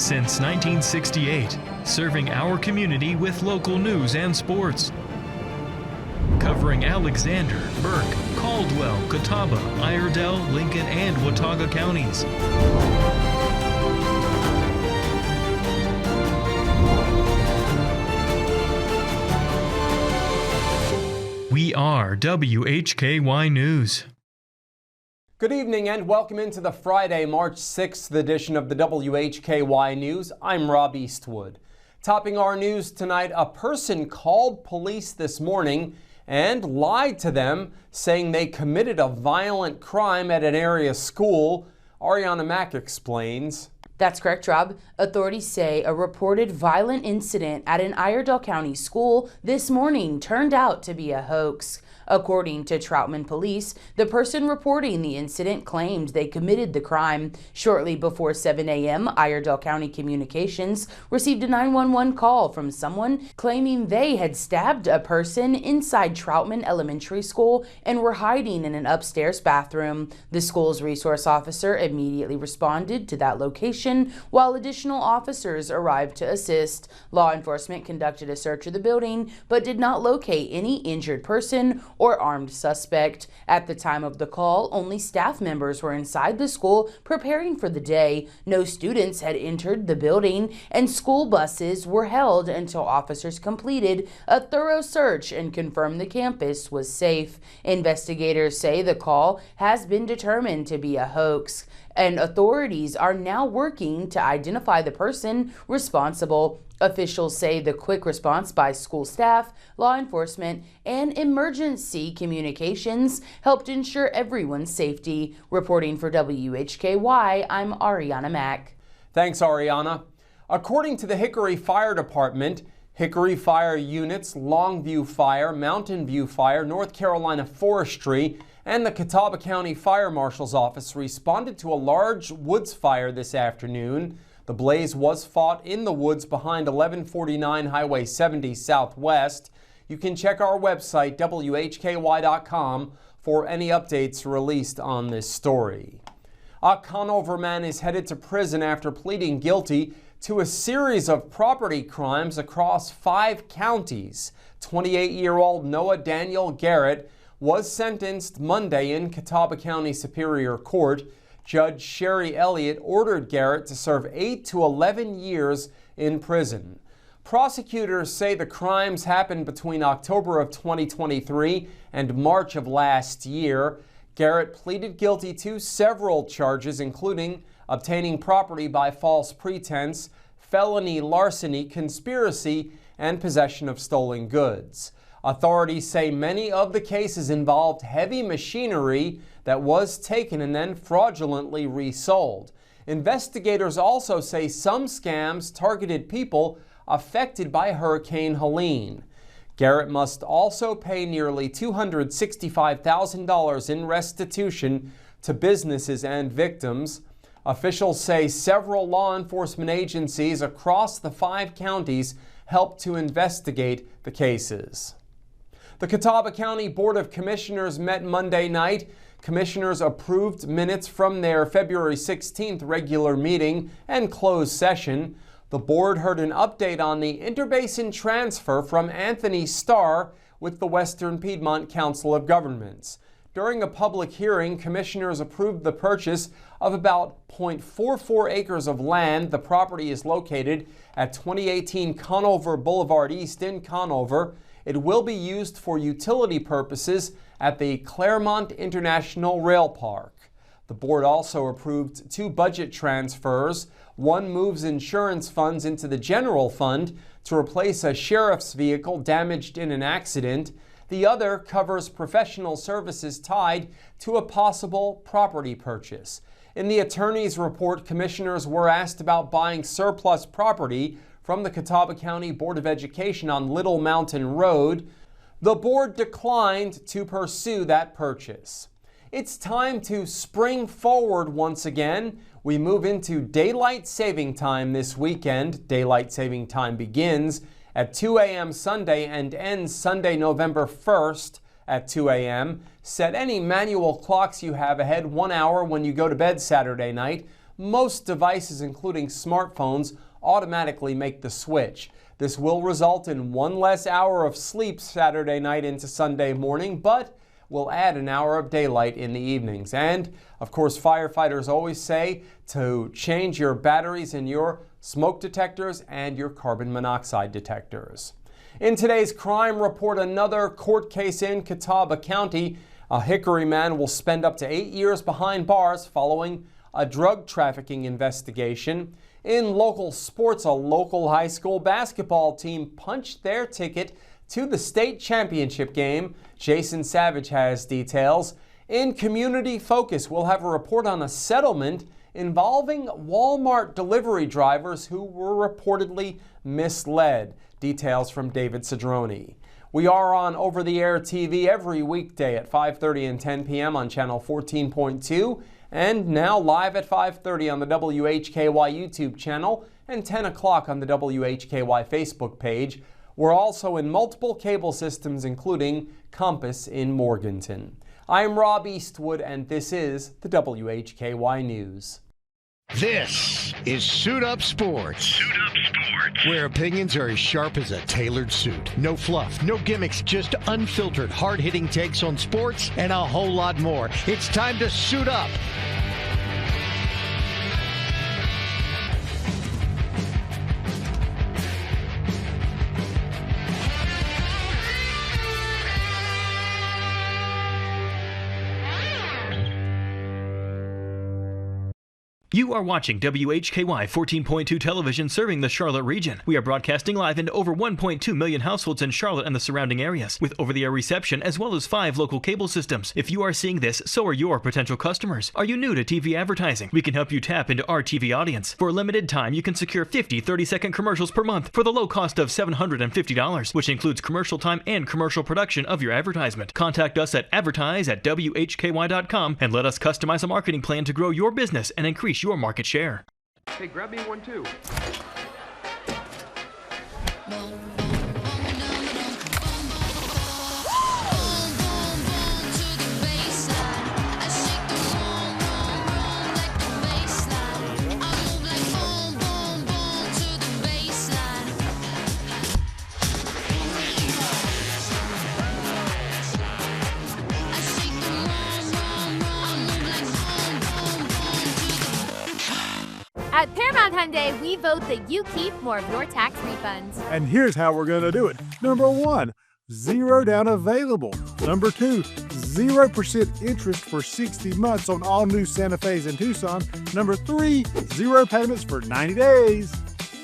since 1968, serving our community with local news and sports. Covering Alexander, Burke, Caldwell, Catawba, Iredell, Lincoln, and Watauga counties. We are WHKY News. Good evening and welcome into the Friday, March 6th edition of the WHKY News. I'm Rob Eastwood. Topping our news tonight, a person called police this morning and lied to them, saying they committed a violent crime at an area school. Arianna Mack explains. That's correct, Rob. Authorities say a reported violent incident at an Iredell County school this morning turned out to be a hoax. According to Troutman Police, the person reporting the incident claimed they committed the crime. Shortly before 7 a.m., Iredell County Communications received a 911 call from someone claiming they had stabbed a person inside Troutman Elementary School and were hiding in an upstairs bathroom. The school's resource officer immediately responded to that location, while additional officers arrived to assist. Law enforcement conducted a search of the building, but did not locate any injured person or armed suspect. At the time of the call, only staff members were inside the school preparing for the day. No students had entered the building, and school buses were held until officers completed a thorough search and confirmed the campus was safe. Investigators say the call has been determined to be a hoax, and authorities are now working to identify the person responsible. Officials say the quick response by school staff, law enforcement, and emergency communications helped ensure everyone's safety. Reporting for WHKY, I'm Arianna Mack. Thanks, Arianna. According to the Hickory Fire Department, Hickory Fire Units, Longview Fire, Mountain View Fire, North Carolina Forestry, and the Catawba County Fire Marshal's Office responded to a large woods fire this afternoon. The blaze was fought in the woods behind 1149 Highway 70 Southwest. You can check our website, WHKY.com, for any updates released on this story. A Conover man is headed to prison after pleading guilty to a series of property crimes across 5 counties. 28-year-old Noah Daniel Garrett was sentenced Monday in Catawba County Superior Court. Judge Sherry Elliott ordered Garrett to serve 8 to 11 years in prison. Prosecutors say the crimes happened between October of 2023 and March of last year. Garrett pleaded guilty to several charges, including obtaining property by false pretense, felony larceny, conspiracy, and possession of stolen goods. Authorities say many of the cases involved heavy machinery that was taken and then fraudulently resold. Investigators also say some scams targeted people affected by Hurricane Helene. Garrett must also pay nearly $265,000 in restitution to businesses and victims. Officials say several law enforcement agencies across the 5 counties helped to investigate the cases. The Catawba County Board of Commissioners met Monday night. Commissioners approved minutes from their February 16th regular meeting and closed session. The board heard an update on the interbasin transfer from Anthony Starr with the Western Piedmont Council of Governments. During a public hearing, commissioners approved the purchase of about 0.44 acres of land. The property is located at 2018 Conover Boulevard East in Conover. It will be used for utility purposes at the Claremont International Rail Park. The board also approved 2 budget transfers. One moves insurance funds into the general fund to replace a sheriff's vehicle damaged in an accident. The other covers professional services tied to a possible property purchase. In the attorney's report, commissioners were asked about buying surplus property from the Catawba County Board of Education on Little Mountain Road. The board declined to pursue that purchase. It's time to spring forward once again. We move into daylight saving time this weekend. Daylight saving time begins at 2 a.m. Sunday and ends Sunday, November 1st at 2 a.m. Set any manual clocks you have ahead 1 hour when you go to bed Saturday night. most devices, including smartphones, automatically make the switch. This will result in one less hour of sleep Saturday night into Sunday morning, but will add an hour of daylight in the evenings. And, of course, firefighters always say to change your batteries in your smoke detectors and your carbon monoxide detectors. In today's crime report, another court case in Catawba County. A Hickory man will spend up to 8 years behind bars following a drug trafficking investigation. In local sports, a local high school basketball team punched their ticket to the state championship game. Jason Savage has details. In Community Focus, we'll have a report on a settlement involving Walmart delivery drivers who were reportedly misled. Details from David Cedrone. We are on over-the-air TV every weekday at 5:30 and 10 p.m. on channel 14.2, and now live at 5:30 on the WHKY YouTube channel and 10 o'clock on the WHKY Facebook page. We're also in multiple cable systems, including Compass in Morganton. I'm Rob Eastwood, and this is the WHKY News. This is Suit Up Sports. Suit Up Sports. Where opinions are as sharp as a tailored suit. No fluff, no gimmicks, just unfiltered, hard-hitting takes on sports and a whole lot more. It's time to suit up. You are watching WHKY 14.2 television serving the Charlotte region. We are broadcasting live into over 1.2 million households in Charlotte and the surrounding areas, with over-the-air reception as well as 5 local cable systems. If you are seeing this, so are your potential customers. Are you new to TV advertising? We can help you tap into our TV audience. For a limited time, you can secure 50 30-second commercials per month for the low cost of $750, which includes commercial time and commercial production of your advertisement. Contact us at advertise@WHKY.com and let us customize a marketing plan to grow your business and increase your market share. Hey, grab me one too. At Paramount Hyundai, we vote that you keep more of your tax refunds. And here's how we're going to do it. Number 1, 0 down available. Number 2, 0% interest for 60 months on all new Santa Fe's and Tucson. Number 3, 0 payments for 90 days.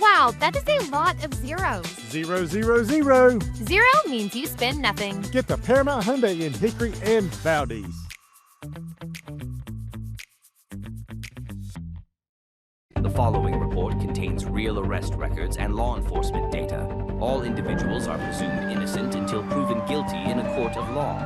Wow, that is a lot of zeros. 0, 0, 0. 0 means you spend nothing. Get the Paramount Hyundai in Hickory and Valdez. The following report contains real arrest records and law enforcement data. All individuals are presumed innocent until proven guilty in a court of law.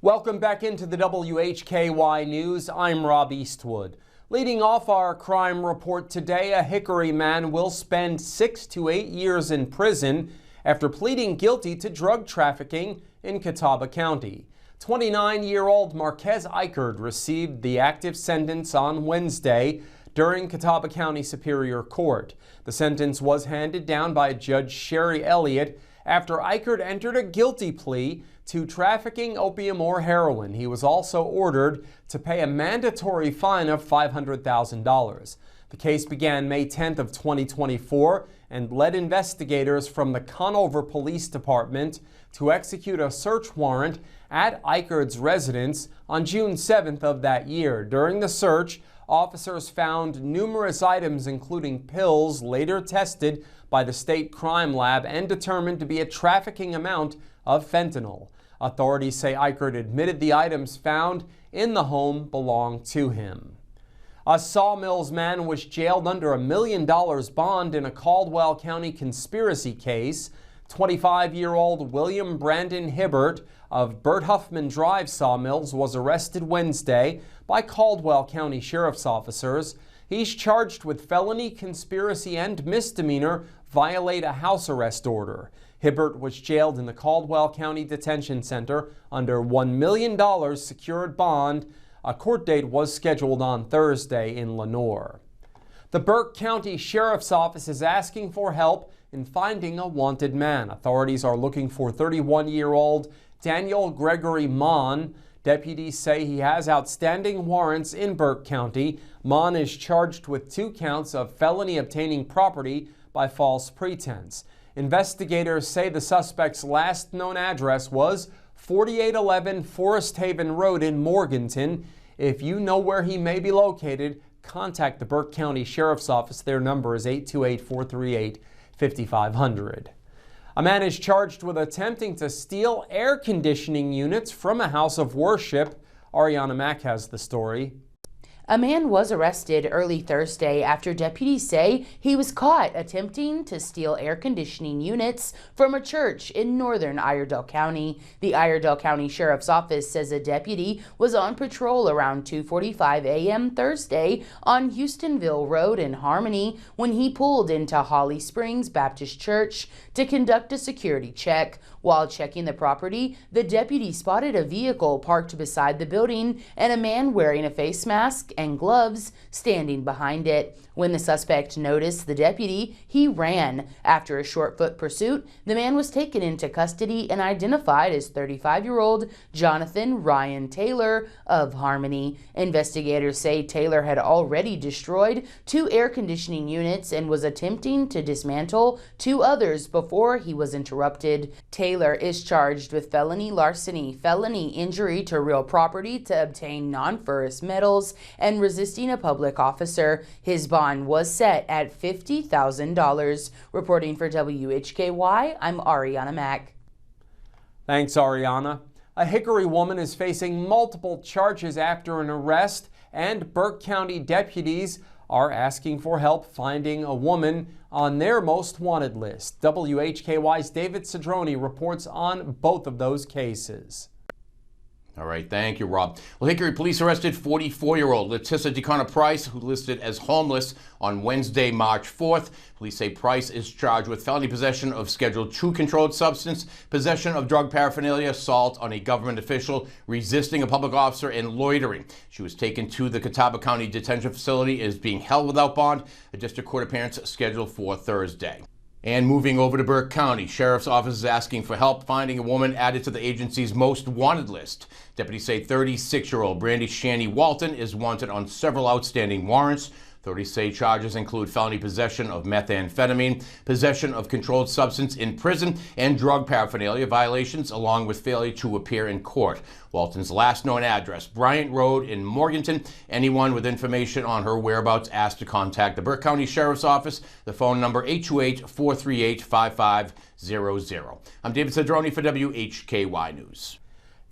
Welcome back into the WHKY News. I'm Rob Eastwood. Leading off our crime report today, a Hickory man will spend 6 to 8 years in prison after pleading guilty to drug trafficking in Catawba County. 29-year-old Marquez Eichard received the active sentence on Wednesday during Catawba County Superior Court. The sentence was handed down by Judge Sherry Elliott after Eichard entered a guilty plea to trafficking opium or heroin. He was also ordered to pay a mandatory fine of $500,000. The case began May 10th of 2024 and led investigators from the Conover Police Department to execute a search warrant at Eichard's residence on June 7th of that year. During the search, officers found numerous items, including pills later tested by the state crime lab and determined to be a trafficking amount of fentanyl. Authorities say Eichard admitted the items found in the home belonged to him. A Sawmills man was jailed under $1 million bond in a Caldwell County conspiracy case. 25-year-old William Brandon Hibbert of Bert Huffman Drive Sawmills was arrested Wednesday by Caldwell County Sheriff's officers. He's charged with felony, conspiracy, and misdemeanor violate a house arrest order. Hibbert was jailed in the Caldwell County Detention Center under $1 million secured bond. A court date was scheduled on Thursday in Lenoir. The Burke County Sheriff's Office is asking for help in finding a wanted man. Authorities are looking for 31-year-old Daniel Gregory Mon. Deputies say he has outstanding warrants in Burke County. Mon is charged with 2 counts of felony obtaining property by false pretense. Investigators say the suspect's last known address was 4811 Forest Haven Road in Morganton. If you know where he may be located, contact the Burke County Sheriff's Office. Their number is 828-438-5500. A man is charged with attempting to steal air conditioning units from a house of worship. Arianna Mack has the story. A man was arrested early Thursday after deputies say he was caught attempting to steal air conditioning units from a church in northern Iredell County. The Iredell County Sheriff's Office says a deputy was on patrol around 2:45 a.m. Thursday on Houstonville Road in Harmony when he pulled into Holly Springs Baptist Church to conduct a security check. While checking the property, the deputy spotted a vehicle parked beside the building and a man wearing a face mask and gloves standing behind it. When the suspect noticed the deputy, he ran. After a short-foot pursuit, the man was taken into custody and identified as 35-year-old Jonathan Ryan Taylor of Harmony. Investigators say Taylor had already destroyed 2 air conditioning units and was attempting to dismantle 2 others before he was interrupted. Taylor is charged with felony larceny, felony injury to real property to obtain non-ferrous metals, and resisting a public officer. His bond was set at $50,000. Reporting for WHKY, I'm Arianna Mack. Thanks, Arianna. A Hickory woman is facing multiple charges after an arrest, and Burke County deputies are asking for help finding a woman on their most wanted list. WHKY's David Cedrone reports on both of those cases. All right, thank you, Rob. Well, Hickory police arrested 44-year-old Letissa DeConnor Price, who listed as homeless on Wednesday, March 4th. Police say Price is charged with felony possession of Schedule II controlled substance, possession of drug paraphernalia, assault on a government official, resisting a public officer, and loitering. She was taken to the Catawba County detention facility and is being held without bond. A district court appearance scheduled for Thursday. And moving over to Burke County, Sheriff's Office is asking for help finding a woman added to the agency's most wanted list. Deputies say 36-year-old Brandy Shanny Walton is wanted on several outstanding warrants. Authorities say charges include felony possession of methamphetamine, possession of controlled substance in prison, and drug paraphernalia violations, along with failure to appear in court. Walton's last known address, Bryant Road in Morganton. Anyone with information on her whereabouts asked to contact the Burke County Sheriff's Office. The phone number 828-438-5500. I'm David Cedrone for WHKY News.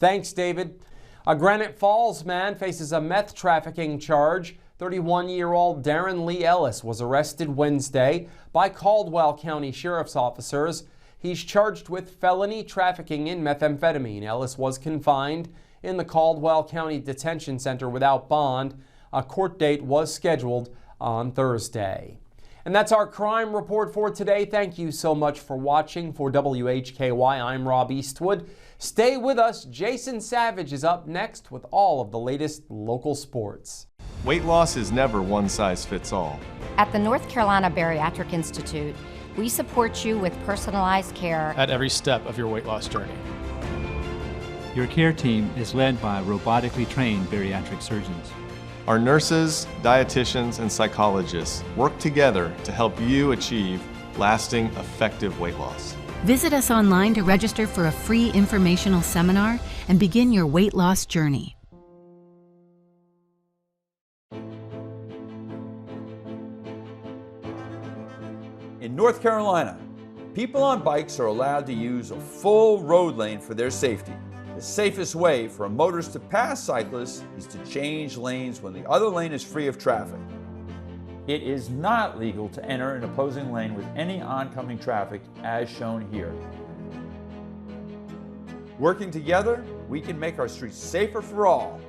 Thanks, David. A Granite Falls man faces a meth trafficking charge. 31-year-old Darren Lee Ellis was arrested Wednesday by Caldwell County Sheriff's officers. He's charged with felony trafficking in methamphetamine. Ellis was confined in the Caldwell County Detention Center without bond. A court date was scheduled on Thursday. And that's our crime report for today. Thank you so much for watching. For WHKY, I'm Rob Eastwood. Stay with us. Jason Savage is up next with all of the latest local sports. Weight loss is never one size fits all. At the North Carolina Bariatric Institute, we support you with personalized care at every step of your weight loss journey. Your care team is led by robotically trained bariatric surgeons. Our nurses, dietitians, and psychologists work together to help you achieve lasting, effective weight loss. Visit us online to register for a free informational seminar and begin your weight loss journey. In North Carolina, people on bikes are allowed to use a full road lane for their safety. The safest way for a motorist to pass cyclists is to change lanes when the other lane is free of traffic. It is not legal to enter an opposing lane with any oncoming traffic as shown here. Working together, we can make our streets safer for all.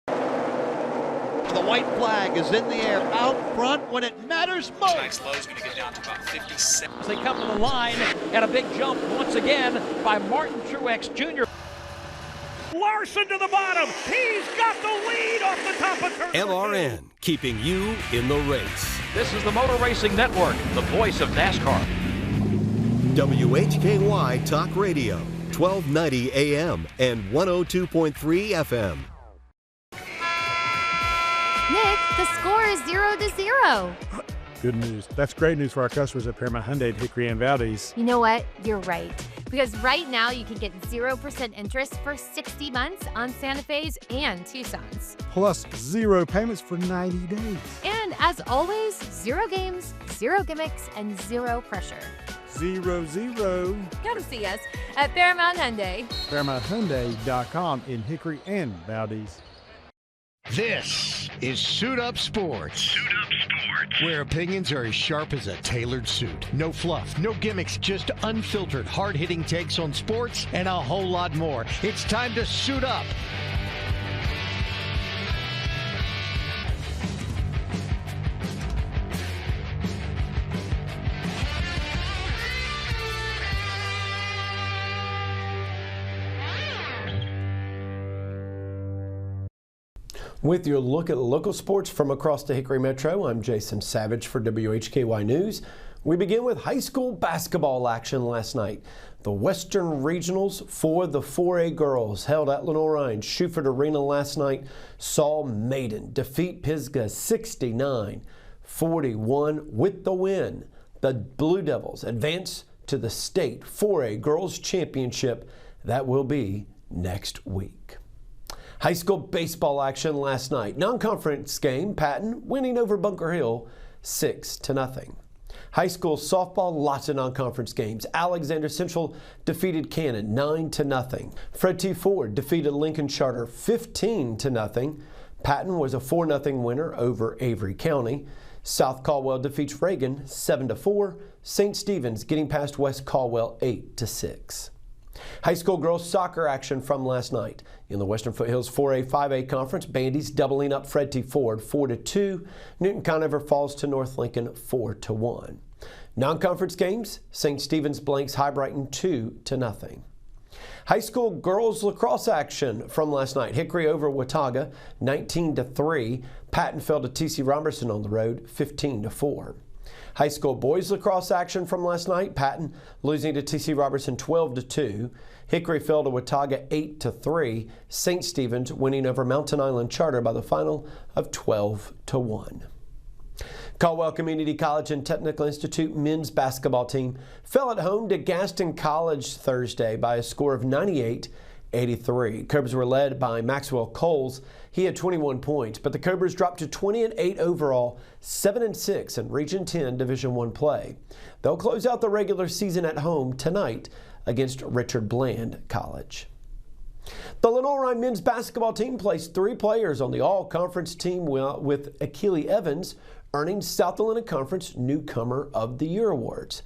The white flag is in the air out front when it matters most. Tonight's low is going to get down to about 57. As they come to the line, and a big jump once again by Martin Truex Jr. Larson to the bottom. He's got the lead off the top of turn. LRN, keeping you in the race. This is the Motor Racing Network, the voice of NASCAR. WHKY Talk Radio, 1290 AM and 102.3 FM. Nick, the score is 0-0. Good news. That's great news for our customers at Paramount Hyundai at Hickory and Valdez. You know what? You're right. Because right now you can get 0% interest for 60 months on Santa Fe's and Tucson's. Plus 0 payments for 90 days. And as always, 0 games, 0 gimmicks, and 0 pressure. 0-0. Come see us at Paramount Hyundai. ParamountHyundai.com in Hickory and Valdez. This is Suit Up Sports. Suit Up Sports. Where opinions are as sharp as a tailored suit. No fluff, no gimmicks, just unfiltered, hard-hitting takes on sports and a whole lot more. It's time to suit up. With your look at local sports from across the Hickory Metro, I'm Jason Savage for WHKY News. We begin with high school basketball action last night. The Western Regionals for the 4A girls held at Lenoir-Rhyne Schufert Arena last night saw Maiden defeat Pisgah 69-41 with the win. The Blue Devils advance to the state 4A girls championship that will be next week. High school baseball action last night. Non-conference game, Patton winning over Bunker Hill 6-0. High school softball, lots of non-conference games. Alexander Central defeated Cannon 9-0. Fred T. Ford defeated Lincoln Charter 15-0. Patton was a 4-0 winner over Avery County. South Caldwell defeats Reagan 7-4. St. Stephen's getting past West Caldwell 8-6. High school girls soccer action from last night. In the Western Foothills 4A, 5A conference, Bandy's doubling up Fred T. Ford 4-2. Newton Conover falls to North Lincoln 4-1. Non-conference games, St. Stephen's blanks High Brighton 2-0. High school girls lacrosse action from last night. Hickory over Watauga 19-3. Patton fell to T.C. Robertson on the road 15-4. High school boys lacrosse action from last night. Patton losing to T.C. Robertson 12-2. Hickory fell to Watauga 8-3. St. Stephen's winning over Mountain Island Charter by the final of 12-1. Caldwell Community College and Technical Institute men's basketball team fell at home to Gaston College Thursday by a score of 98-83. Cobras were led by Maxwell Coles. He had 21 points, but the Cobras dropped to 20-8 overall, 7-6 in Region 10 Division I play. They'll close out the regular season at home tonight against Richard Bland College. The Lenoir-Rhyne men's basketball team placed 3 players on the all-conference team with Akili Evans earning South Atlantic Conference Newcomer of the Year awards.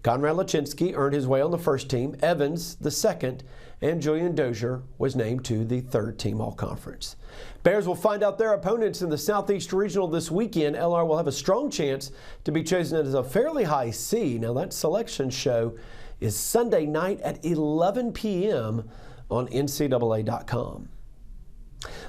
Conrad Lachinsky earned his way on the first team, Evans the second, and Julian Dozier was named to the third team all-conference. Bears will find out their opponents in the Southeast Regional this weekend. LR will have a strong chance to be chosen as a fairly high seed. Now that selection show is Sunday night at 11 p.m. on NCAA.com.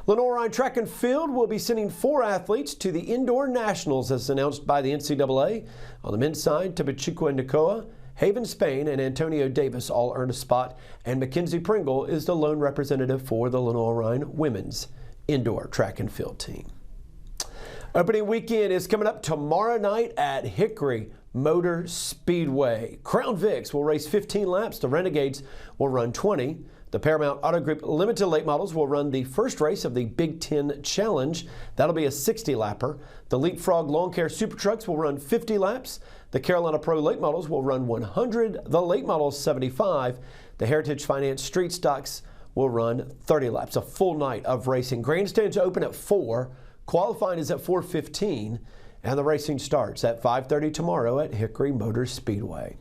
Lenoir-Rhyne Track and Field will be sending 4 athletes to the Indoor Nationals as announced by the NCAA. On the men's side, Tabachukwu Nakoa, Haven Spain, and Antonio Davis all earned a spot, and Mackenzie Pringle is the lone representative for the Lenoir-Rhyne women's indoor track and field team. Opening weekend is coming up tomorrow night at Hickory Motor Speedway. Crown Vics will race 15 laps. The Renegades will run 20. The Paramount Auto Group Limited Late Models will run the first race of the Big Ten Challenge. That'll be a 60-lapper. The Leapfrog Lawn Care Super Trucks will run 50 laps. The Carolina Pro Late Models will run 100. The Late Models 75. The Heritage Finance Street Stocks will run 30 laps. A full night of racing. Grandstands open at 4. Qualifying is at 4:15. And the racing starts at 5:30 tomorrow at Hickory Motor Speedway.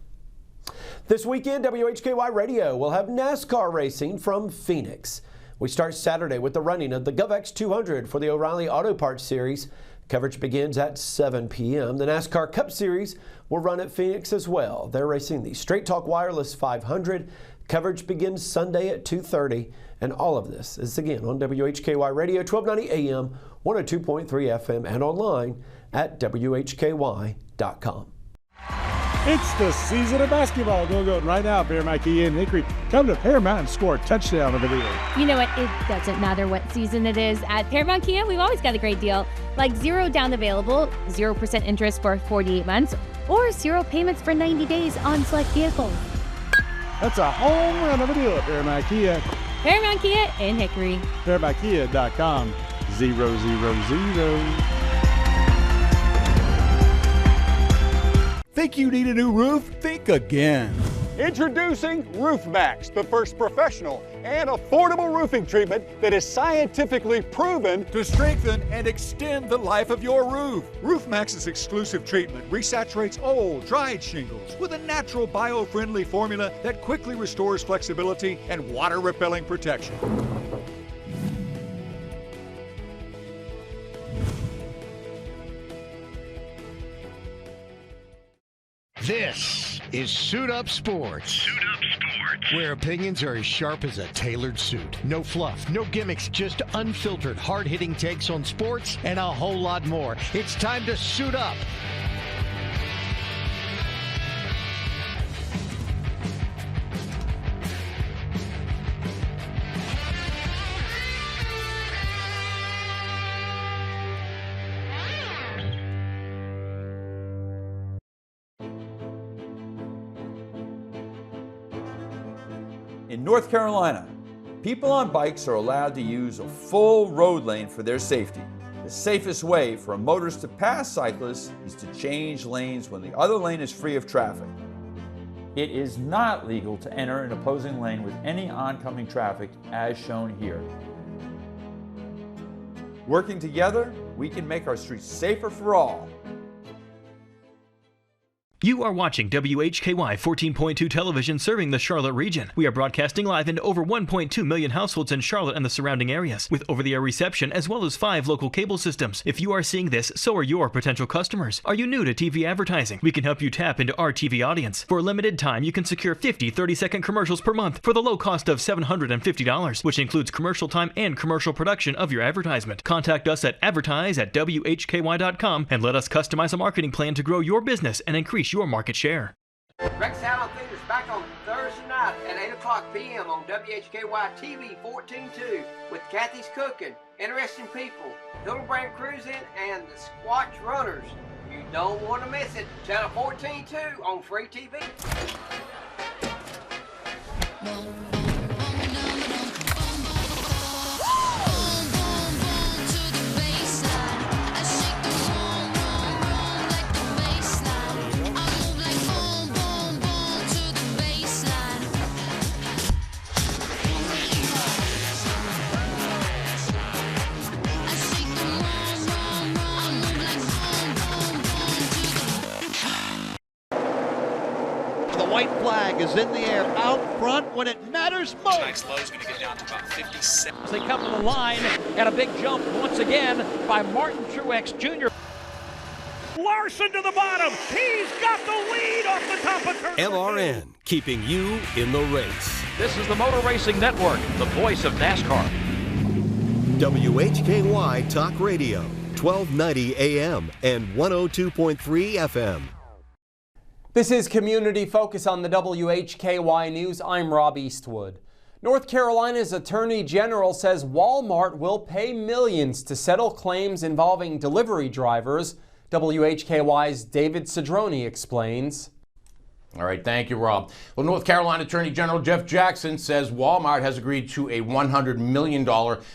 This weekend, WHKY Radio will have NASCAR racing from Phoenix. We start Saturday with the running of the GovX 200 for the O'Reilly Auto Parts Series. Coverage begins at 7 p.m. The NASCAR Cup Series will run at Phoenix as well. They're racing the Straight Talk Wireless 500. Coverage begins Sunday at 2:30. And all of this is again on WHKY Radio, 1290 AM, 102.3 FM, and online at WHKY.com. It's the season of basketball going on right now. Paramount Kia and Hickory come to Paramount and score a touchdown over the year. You know what? It doesn't matter what season it is. At Paramount Kia, we've always got a great deal. Like 0 down available, 0% interest for 48 months, or 0 payments for 90 days on select vehicles. That's a home run of a deal at Paramount Kia. Paramount Kia in Hickory. ParamountKia.com, 000. Think you need a new roof? Think again. Introducing RoofMax, the first professional and affordable roofing treatment that is scientifically proven to strengthen and extend the life of your roof. RoofMax's exclusive treatment resaturates old, dried shingles with a natural bio-friendly formula that quickly restores flexibility and water-repelling protection. This is Suit Up Sports. Suit Up Sports. Where opinions are as sharp as a tailored suit. No fluff, no gimmicks, just unfiltered, hard-hitting takes on sports and a whole lot more. It's time to suit up. In North Carolina, people on bikes are allowed to use a full road lane for their safety. The safest way for a motorist to pass cyclists is to change lanes when the other lane is free of traffic. It is not legal to enter an opposing lane with any oncoming traffic as shown here. Working together, we can make our streets safer for all. You are watching WHKY 14.2 television serving the Charlotte region. We are broadcasting live into over 1.2 million households in Charlotte and the surrounding areas, with over-the-air reception as well as 5 local cable systems. If you are seeing this, so are your potential customers. Are you new to TV advertising? We can help you tap into our TV audience. For a limited time, you can secure 50 30-second commercials per month for the low cost of $750, which includes commercial time and commercial production of your advertisement. Contact us at advertise@WHKY.com and let us customize a marketing plan to grow your business and increase your market share. Rex Allen Theater's back on Thursday night at 8 o'clock p.m. on WHKY TV 14.2 with Kathy's Cooking, Interesting People, Hildebrand Cruising, and the Squatch Runners. You don't want to miss it. Channel 14.2 on Free TV. White flag is in the air out front when it matters most. Tonight's low is going to get down to about 57. As they come to the line, and a big jump once again by Martin Truex Jr. Larson to the bottom. He's got the lead off the top of turn. LRN, keeping you in the race. This is the Motor Racing Network, the voice of NASCAR. WHKY Talk Radio, 1290 AM and 102.3 FM. This is Community Focus on the WHKY News. I'm Rob Eastwood. North Carolina's Attorney General says Walmart will pay millions to settle claims involving delivery drivers. WHKY's David Cedrone explains. All right, thank you, Rob. Well, North Carolina Attorney General Jeff Jackson says Walmart has agreed to a $100 million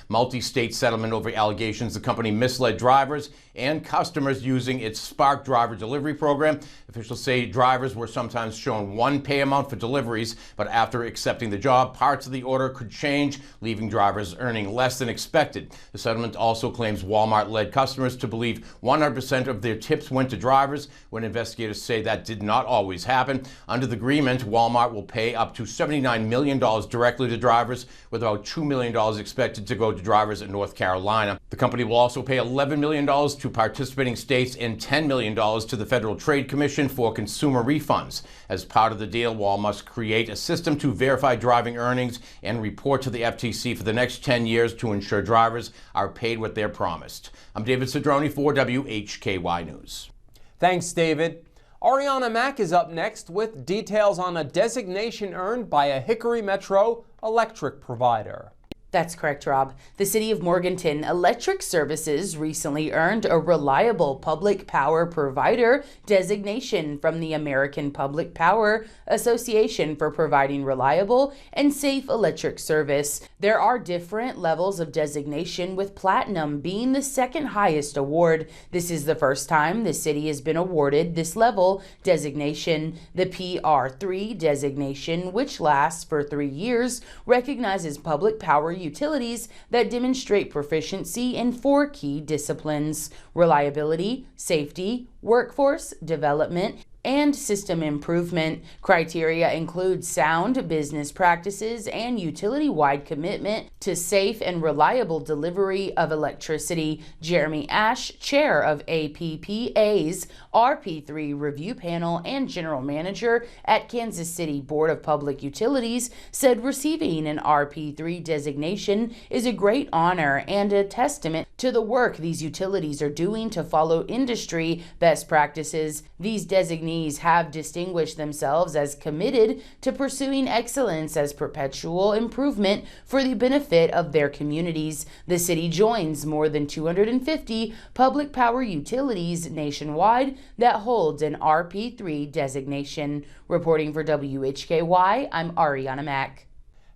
multi-state settlement over allegations the company misled drivers and customers using its Spark driver delivery program. Officials say drivers were sometimes shown one pay amount for deliveries, but after accepting the job, parts of the order could change, leaving drivers earning less than expected. The settlement also claims Walmart led customers to believe 100% of their tips went to drivers, when investigators say that did not always happen. Under the agreement, Walmart will pay up to $79 million directly to drivers, with about $2 million expected to go to drivers in North Carolina. The company will also pay $11 million to participating states and $10 million to the Federal Trade Commission for consumer refunds. As part of the deal, Walmart must create a system to verify driving earnings and report to the FTC for the next 10 years to ensure drivers are paid what they're promised. I'm David Cedrone for WHKY News. Thanks, David. Arianna Mack is up next with details on a designation earned by a Hickory Metro electric provider. That's correct, Rob. The City of Morganton Electric Services recently earned a Reliable Public Power Provider designation from the American Public Power Association for providing reliable and safe electric service. There are different levels of designation, with Platinum being the second highest award. This is the first time the city has been awarded this level designation. The PR3 designation, which lasts for 3 years, recognizes public power utilities that demonstrate proficiency in 4 key disciplines: reliability, safety, workforce development, and system improvement. Criteria include sound business practices and utility-wide commitment to safe and reliable delivery of electricity. Jeremy Ash, chair of APPA's RP3 review panel and general manager at Kansas City Board of Public Utilities, said receiving an RP3 designation is a great honor and a testament to the work these utilities are doing to follow industry best practices. These designations have distinguished themselves as committed to pursuing excellence as perpetual improvement for the benefit of their communities. The city joins more than 250 public power utilities nationwide that holds an RP3 designation. Reporting for WHKY, I'm Arianna Mack.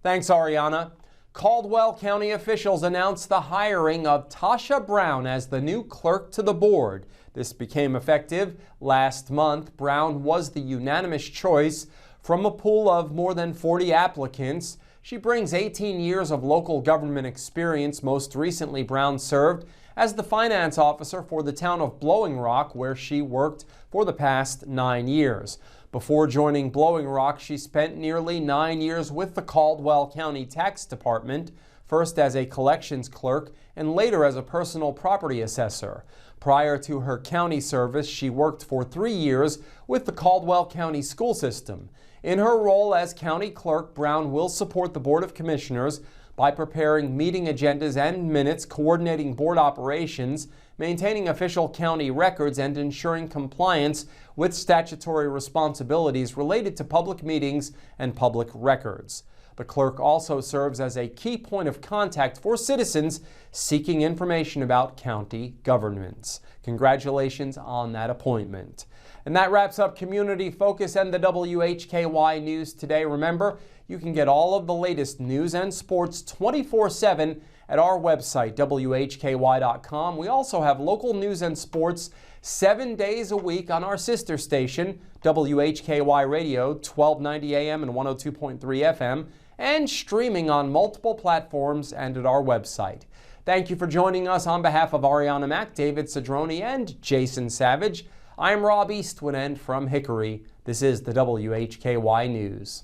Thanks, Arianna. Caldwell County officials announced the hiring of Tasha Brown as the new clerk to the board. This became effective last month. Brown was the unanimous choice from a pool of more than 40 applicants. She brings 18 years of local government experience. Most recently, Brown served as the finance officer for the town of Blowing Rock, where she worked for the past 9 years. Before joining Blowing Rock, she spent nearly 9 years with the Caldwell County Tax Department, first as a collections clerk and later as a personal property assessor. Prior to her county service, she worked for 3 years with the Caldwell County school system. In her role as county clerk, Brown will support the Board of Commissioners by preparing meeting agendas and minutes, coordinating board operations, maintaining official county records, and ensuring compliance with statutory responsibilities related to public meetings and public records. The clerk also serves as a key point of contact for citizens seeking information about county governments. Congratulations on that appointment. And that wraps up Community Focus and the WHKY News today. Remember, you can get all of the latest news and sports 24/7 at our website, WHKY.com. We also have local news and sports 7 days a week on our sister station, WHKY Radio, 1290 AM and 102.3 FM, and streaming on multiple platforms and at our website. Thank you for joining us. On behalf of Arianna Mack, David Cedrone, and Jason Savage, I'm Rob Eastwood, and from Hickory, this is the WHKY News.